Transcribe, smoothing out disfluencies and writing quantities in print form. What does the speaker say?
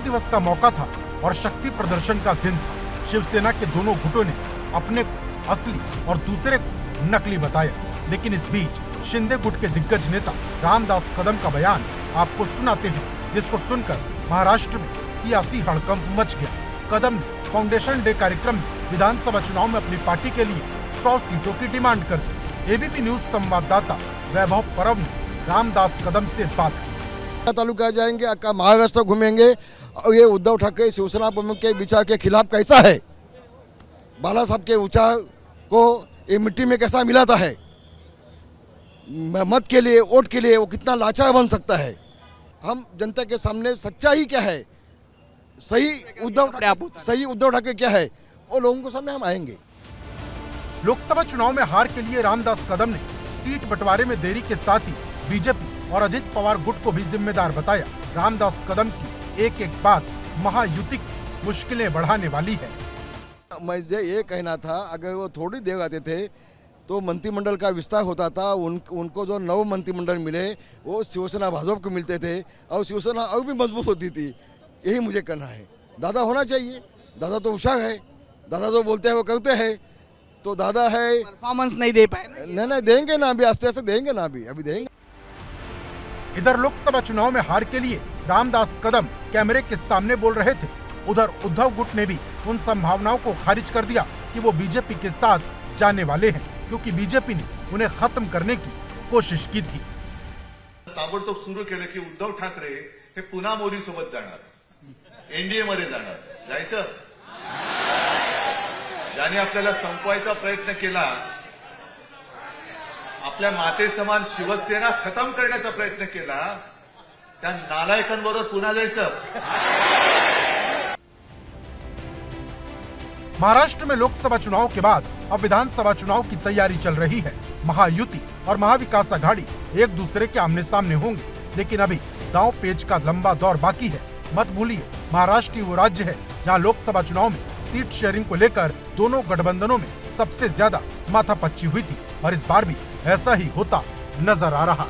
दिवस का मौका था और शक्ति प्रदर्शन का दिन था। शिवसेना के दोनों गुटों ने अपने को असली और दूसरे को नकली बताया, लेकिन इस बीच शिंदे गुट के दिग्गज नेता रामदास कदम का बयान आपको सुनाते हैं, जिसको सुनकर महाराष्ट्र में सियासी हड़कंप मच गया। कदम ने फाउंडेशन डे कार्यक्रम में विधानसभा चुनाव में अपनी पार्टी के लिए 100 सीटों की डिमांड कर दी। एबीपी न्यूज संवाददाता वैभव परब ने रामदास कदम से बात की। तालुका जाएंगे, अक्का महाराष्ट्र घूमेंगे और ये उद्धव ठाकरे शिवसेना प्रमुख के विचार के खिलाफ कैसा है, बाला साहब के विचार को ये मिट्टी में कैसा मिलाता है, मत के लिए वोट के लिए वो कितना लाचार बन सकता है। हम जनता के सामने सच्चाई क्या है, सही उद्धव ठाकरे क्या है, वो लोगों के सामने हम आएंगे। लोकसभा चुनाव में हार के लिए रामदास कदम ने सीट बंटवारे में देरी के साथ ही बीजेपी और अजित पवार गुट को भी जिम्मेदार बताया। रामदास कदम की एक एक बात महायुति की मुश्किलें बढ़ाने वाली है। मुझे ये कहना था, अगर वो थोड़ी देर आते थे तो मंत्रिमंडल का विस्तार होता था। उनको जो नव मंत्रिमंडल मिले वो शिवसेना भाजपा को मिलते थे और शिवसेना और भी मजबूत होती थी। यही मुझे कहना है। दादा होना चाहिए, दादा तो होशियार है, दादा जो बोलते हैं वो करते हैं, तो दादा है। परफॉर्मेंस नहीं दे पाए। नहीं देंगे ना, अभी आस्ते आस्ते देंगे ना, अभी देंगे। इधर लोकसभा चुनाव में हार के लिए रामदास कदम कैमरे के सामने बोल रहे थे, उधर उद्धव गुट ने भी उन संभावनाओं को खारिज कर दिया कि वो बीजेपी के साथ जाने वाले हैं, क्योंकि बीजेपी ने उन्हें खत्म करने की कोशिश की थी। ताबडतोब सुरू केलं की उद्धव ठाकरे हे पुन्हा मोदी सोबत जाणार, एनडीए मध्ये जाणार, जायचं। ज्याने आपल्याला संपवायचा प्रयत्न केला, आपल्या माते समान शिवसेना खत्म करण्याचा प्रयत्न केला, त्या नालायकांबरोबर पुन्हा जायचं। महाराष्ट्र में लोकसभा चुनाव के बाद अब विधानसभा चुनाव की तैयारी चल रही है। महायुति और महाविकास आघाड़ी एक दूसरे के आमने सामने होंगे, लेकिन अभी दांव पेच का लंबा दौर बाकी है। मत भूलिए, महाराष्ट्र वो राज्य है जहां लोकसभा चुनाव में सीट शेयरिंग को लेकर दोनों गठबंधनों में सबसे ज्यादा माथापच्ची हुई थी और इस बार भी ऐसा ही होता नजर आ रहा।